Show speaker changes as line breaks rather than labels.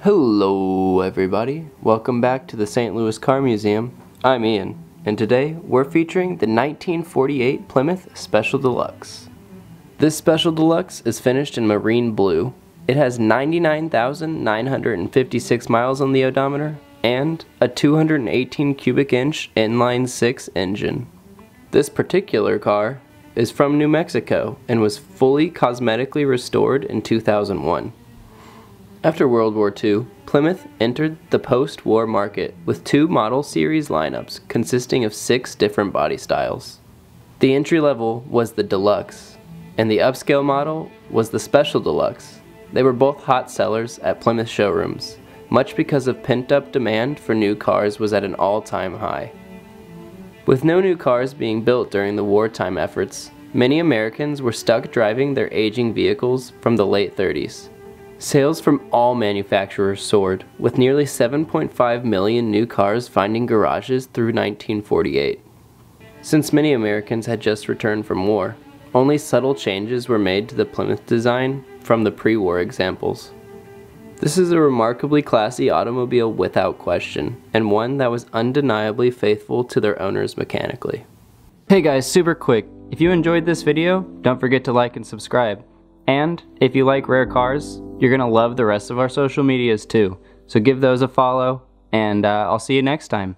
Hello everybody, welcome back to the St. Louis Car Museum. I'm Ian, and today we're featuring the 1948 Plymouth Special Deluxe. This Special Deluxe is finished in marine blue. It has 99,956 miles on the odometer and a 218 cubic inch inline 6 engine. This particular car is from New Mexico and was fully cosmetically restored in 2001. After World War II, Plymouth entered the post-war market with two model series lineups consisting of 6 different body styles. The entry level was the Deluxe, and the upscale model was the Special Deluxe. They were both hot sellers at Plymouth showrooms, much because of pent-up demand for new cars was at an all-time high. With no new cars being built during the wartime efforts, many Americans were stuck driving their aging vehicles from the late 30s. Sales from all manufacturers soared, with nearly 7.5 million new cars finding garages through 1948. Since many Americans had just returned from war, only subtle changes were made to the Plymouth design from the pre-war examples. This is a remarkably classy automobile without question, and one that was undeniably faithful to their owners mechanically. Hey guys, super quick, if you enjoyed this video, don't forget to like and subscribe. And if you like rare cars, you're gonna love the rest of our social medias too. So give those a follow, and I'll see you next time.